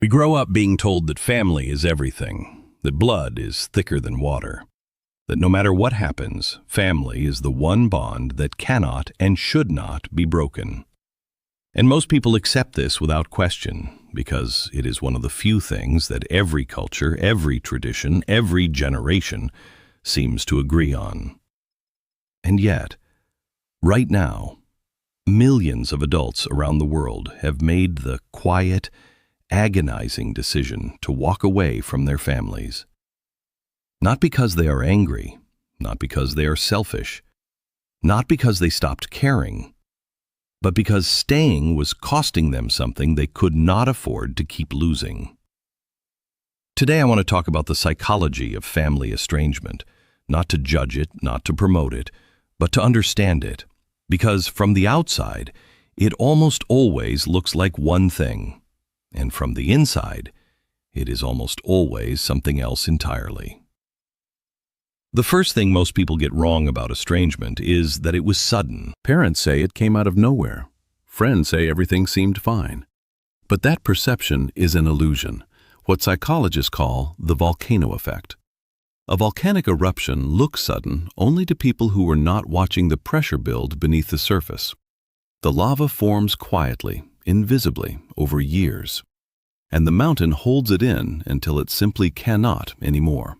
We grow up being told that family is everything, that blood is thicker than water, that no matter what happens, family is the one bond that cannot and should not be broken. And most people accept this without question, because it is one of the few things that every culture, every tradition, every generation seems to agree on. And yet, right now, millions of adults around the world have made the quiet, agonizing decision to walk away from their families. Not because they are angry, not because they are selfish, not because they stopped caring, but because staying was costing them something they could not afford to keep losing. Today I want to talk about the psychology of family estrangement, not to judge it, not to promote it, but to understand it, because from the outside, it almost always looks like one thing, and from the inside, it is almost always something else entirely. The first thing most people get wrong about estrangement is that it was sudden. Parents say it came out of nowhere. Friends say everything seemed fine. But that perception is an illusion, what psychologists call the volcano effect. A volcanic eruption looks sudden only to people who are not watching the pressure build beneath the surface. The lava forms quietly, invisibly, over years, and the mountain holds it in until it simply cannot anymore.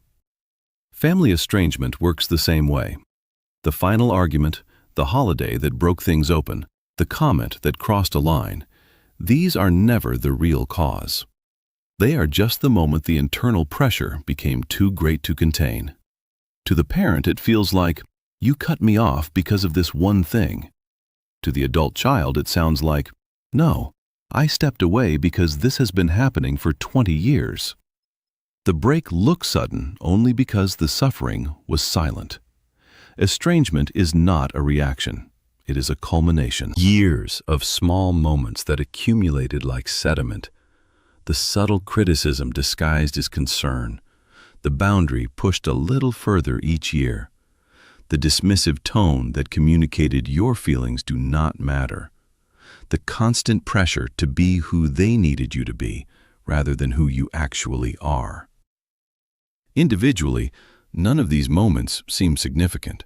Family estrangement works the same way. The final argument, the holiday that broke things open, the comment that crossed a line, these are never the real cause. They are just the moment the internal pressure became too great to contain. To the parent, it feels like, "You cut me off because of this one thing." To the adult child, it sounds like, "No, I stepped away because this has been happening for 20 years. The break looks sudden only because the suffering was silent. Estrangement is not a reaction. It is a culmination. Years of small moments that accumulated like sediment. The subtle criticism disguised as concern. The boundary pushed a little further each year. The dismissive tone that communicated your feelings do not matter. The constant pressure to be who they needed you to be rather than who you actually are. Individually, none of these moments seem significant.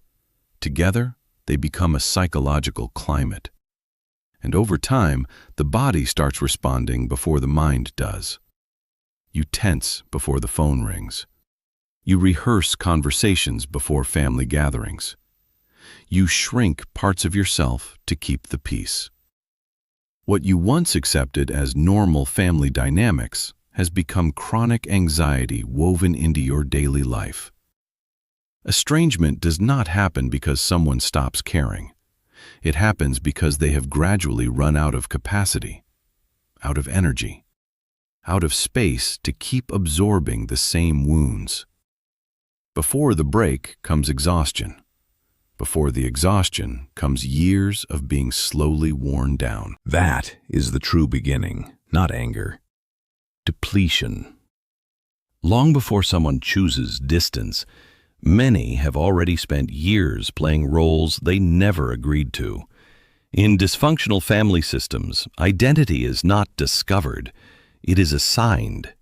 Together, they become a psychological climate. And over time, the body starts responding before the mind does. You tense before the phone rings. You rehearse conversations before family gatherings. You shrink parts of yourself to keep the peace. What you once accepted as normal family dynamics has become chronic anxiety woven into your daily life. Estrangement does not happen because someone stops caring. It happens because they have gradually run out of capacity, out of energy, out of space to keep absorbing the same wounds. Before the break comes exhaustion. Before the exhaustion comes years of being slowly worn down. That is the true beginning, not anger. Depletion. Long before someone chooses distance, many have already spent years playing roles they never agreed to. In dysfunctional family systems, identity is not discovered, it is assigned.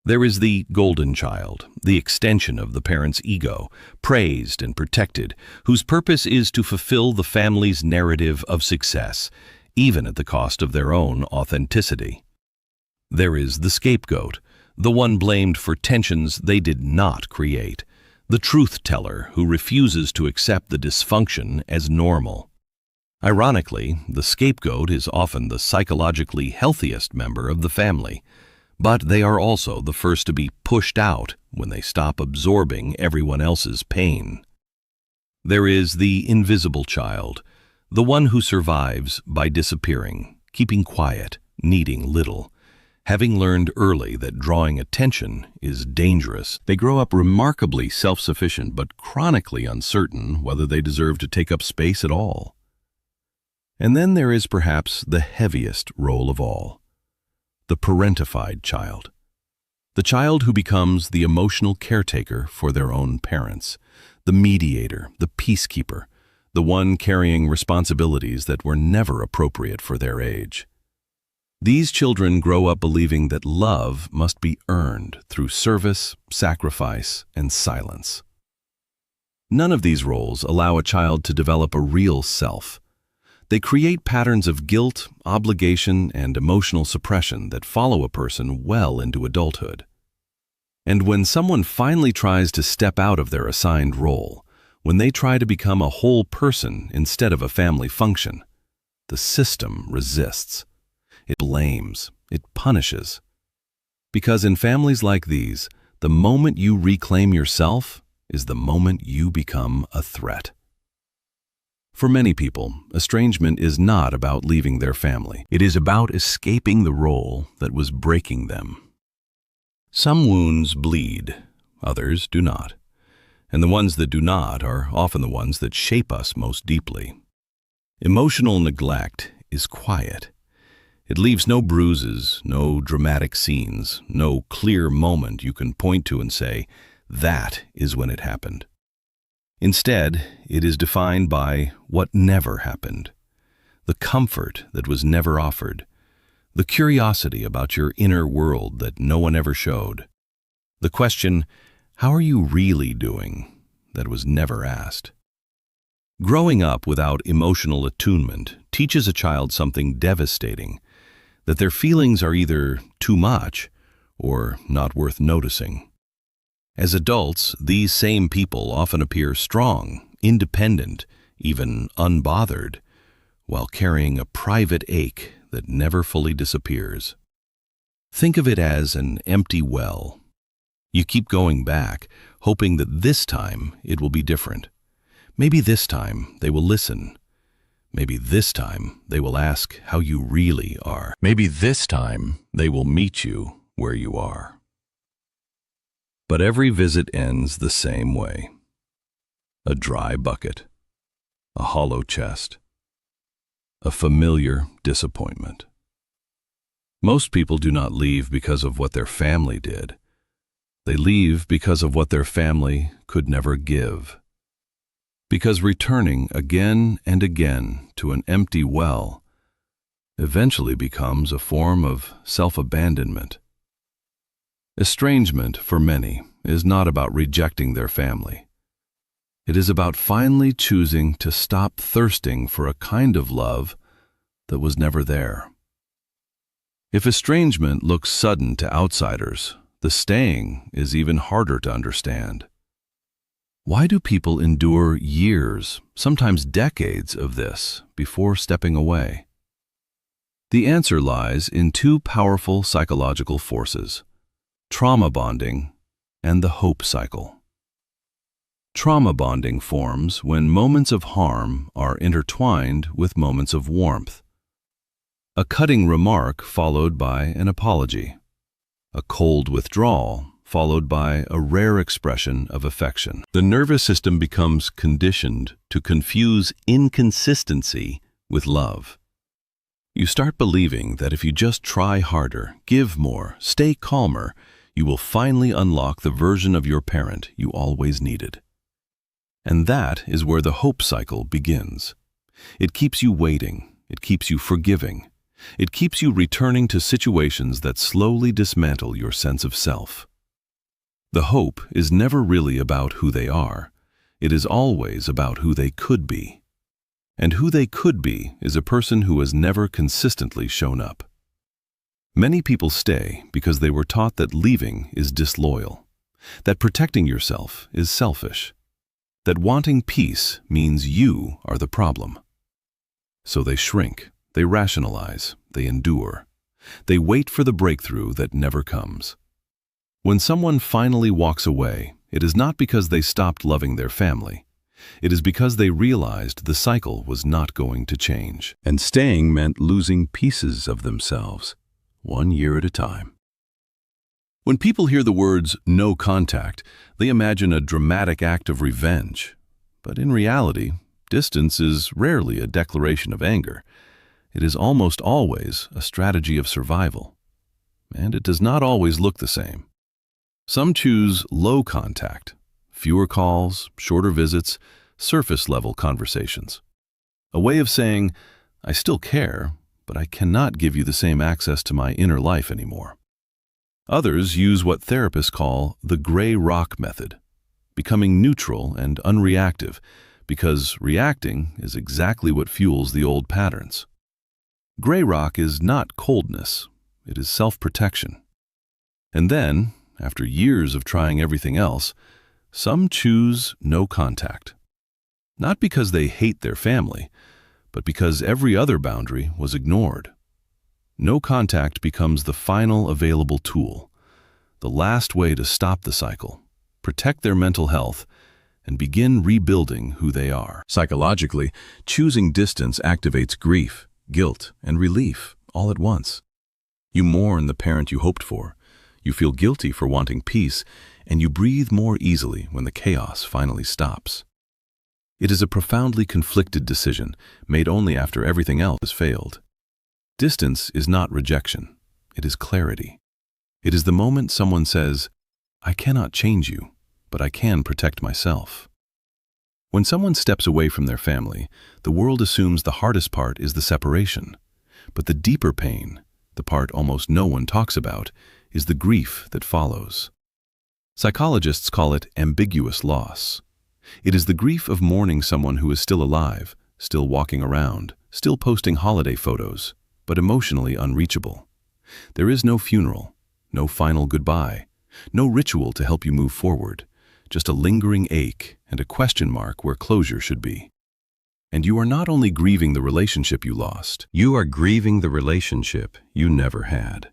There is the golden child, the extension of the parent's ego, praised and protected, whose purpose is to fulfill the family's narrative of success, even at the cost of their own authenticity. There is the scapegoat, the one blamed for tensions they did not create, the truth teller who refuses to accept the dysfunction as normal. Ironically, the scapegoat is often the psychologically healthiest member of the family, but they are also the first to be pushed out when they stop absorbing everyone else's pain. There is the invisible child, the one who survives by disappearing, keeping quiet, needing little. Having learned early that drawing attention is dangerous, they grow up remarkably self-sufficient but chronically uncertain whether they deserve to take up space at all. And then there is perhaps the heaviest role of all, the parentified child. The child who becomes the emotional caretaker for their own parents, the mediator, the peacekeeper, the one carrying responsibilities that were never appropriate for their age. These children grow up believing that love must be earned through service, sacrifice, and silence. None of these roles allow a child to develop a real self. They create patterns of guilt, obligation, and emotional suppression that follow a person well into adulthood. And when someone finally tries to step out of their assigned role, when they try to become a whole person instead of a family function, the system resists. It blames, it punishes. Because in families like these, the moment you reclaim yourself is the moment you become a threat. For many people, estrangement is not about leaving their family. It is about escaping the role that was breaking them. Some wounds bleed, others do not. And the ones that do not are often the ones that shape us most deeply. Emotional neglect is quiet. It leaves no bruises, no dramatic scenes, no clear moment you can point to and say, that is when it happened. Instead, it is defined by what never happened, the comfort that was never offered, the curiosity about your inner world that no one ever showed, the question, how are you really doing, that was never asked. Growing up without emotional attunement teaches a child something devastating, that their feelings are either too much or not worth noticing. As adults, these same people often appear strong, independent, even unbothered, while carrying a private ache that never fully disappears. Think of it as an empty well. You keep going back, hoping that this time it will be different. Maybe this time they will listen. Maybe this time they will ask how you really are. Maybe this time they will meet you where you are. But every visit ends the same way. A dry bucket, a hollow chest, a familiar disappointment. Most people do not leave because of what their family did. They leave because of what their family could never give. Because returning again and again to an empty well eventually becomes a form of self-abandonment. Estrangement, for many, is not about rejecting their family. It is about finally choosing to stop thirsting for a kind of love that was never there. If estrangement looks sudden to outsiders, the staying is even harder to understand. Why do people endure years, sometimes decades of this before stepping away? The answer lies in two powerful psychological forces: trauma bonding and the hope cycle. Trauma bonding forms when moments of harm are intertwined with moments of warmth. A cutting remark followed by an apology. A cold withdrawal followed by a rare expression of affection. The nervous system becomes conditioned to confuse inconsistency with love. You start believing that if you just try harder, give more, stay calmer, you will finally unlock the version of your parent you always needed. And that is where the hope cycle begins. It keeps you waiting, it keeps you forgiving, it keeps you returning to situations that slowly dismantle your sense of self. The hope is never really about who they are. It is always about who they could be. And who they could be is a person who has never consistently shown up. Many people stay because they were taught that leaving is disloyal, that protecting yourself is selfish, that wanting peace means you are the problem. So they shrink, they rationalize, they endure. They wait for the breakthrough that never comes. When someone finally walks away, it is not because they stopped loving their family. It is because they realized the cycle was not going to change. And staying meant losing pieces of themselves, 1 year at a time. When people hear the words "no contact," they imagine a dramatic act of revenge. But in reality, distance is rarely a declaration of anger. It is almost always a strategy of survival. And it does not always look the same. Some choose low contact, fewer calls, shorter visits, surface-level conversations. A way of saying, I still care, but I cannot give you the same access to my inner life anymore. Others use what therapists call the gray rock method, becoming neutral and unreactive, because reacting is exactly what fuels the old patterns. Gray rock is not coldness, it is self-protection. And then, after years of trying everything else, some choose no contact. Not because they hate their family, but because every other boundary was ignored. No contact becomes the final available tool, the last way to stop the cycle, protect their mental health, and begin rebuilding who they are. Psychologically, choosing distance activates grief, guilt, and relief all at once. You mourn the parent you hoped for, you feel guilty for wanting peace, and you breathe more easily when the chaos finally stops. It is a profoundly conflicted decision, made only after everything else has failed. Distance is not rejection, it is clarity. It is the moment someone says, "I cannot change you, but I can protect myself." When someone steps away from their family, the world assumes the hardest part is the separation. But the deeper pain, the part almost no one talks about, is the grief that follows. Psychologists call it ambiguous loss. It is the grief of mourning someone who is still alive, still walking around, still posting holiday photos, but emotionally unreachable. There is no funeral, no final goodbye, no ritual to help you move forward, just a lingering ache and a question mark where closure should be. And you are not only grieving the relationship you lost, you are grieving the relationship you never had.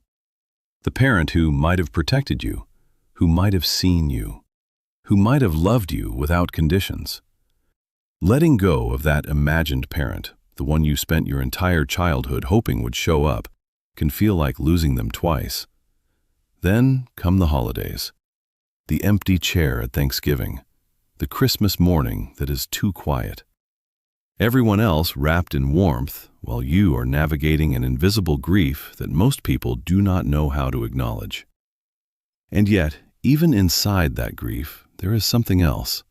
The parent who might have protected you, who might have seen you, who might have loved you without conditions. Letting go of that imagined parent, the one you spent your entire childhood hoping would show up, can feel like losing them twice. Then come the holidays. The empty chair at Thanksgiving, the Christmas morning that is too quiet. Everyone else wrapped in warmth, while you are navigating an invisible grief that most people do not know how to acknowledge. And yet, even inside that grief, there is something else.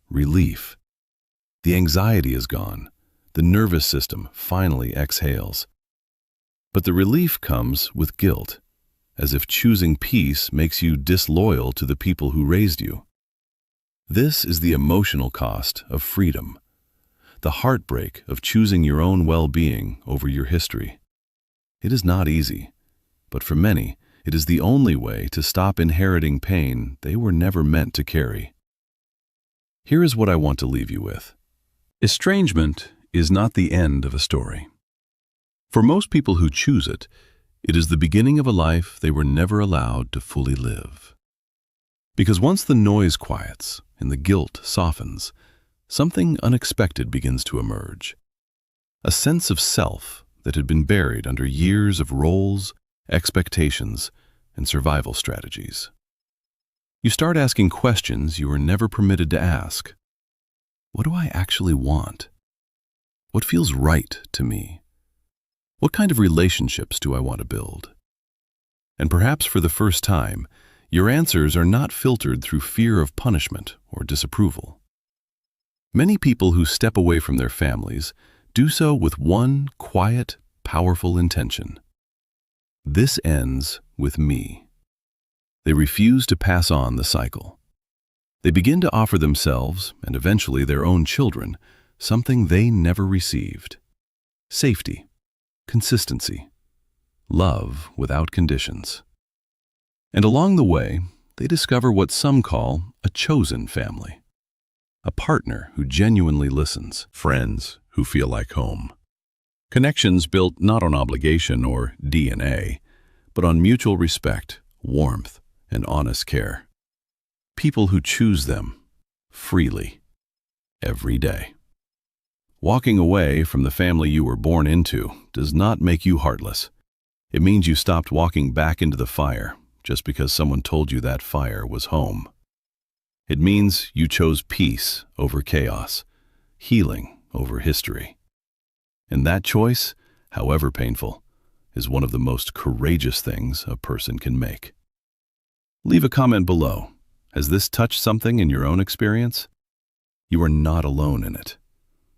Relief. The anxiety is gone. The nervous system finally exhales. But the relief comes with guilt, as if choosing peace makes you disloyal to the people who raised you. This is the emotional cost of freedom, the heartbreak of choosing your own well-being over your history. It is not easy, but for many, it is the only way to stop inheriting pain they were never meant to carry. Here is what I want to leave you with. Estrangement is not the end of a story. For most people who choose it, it is the beginning of a life they were never allowed to fully live. Because once the noise quiets and the guilt softens, something unexpected begins to emerge. A sense of self that had been buried under years of roles, expectations, and survival strategies. You start asking questions you were never permitted to ask. What do I actually want? What feels right to me? What kind of relationships do I want to build? And perhaps for the first time, your answers are not filtered through fear of punishment or disapproval. Many people who step away from their families do so with one quiet, powerful intention. This ends with me. They refuse to pass on the cycle. They begin to offer themselves, and eventually their own children, something they never received. Safety, consistency, love without conditions. And along the way, they discover what some call a chosen family. A partner who genuinely listens, friends who feel like home. Connections built not on obligation or DNA, but on mutual respect, warmth, and honest care. People who choose them freely, every day. Walking away from the family you were born into does not make you heartless. It means you stopped walking back into the fire just because someone told you that fire was home. It means you chose peace over chaos, healing over history. And that choice, however painful, is one of the most courageous things a person can make. Leave a comment below. Has this touched something in your own experience? You are not alone in it.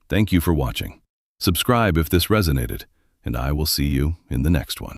Thank you for watching. Subscribe if this resonated, and I will see you in the next one.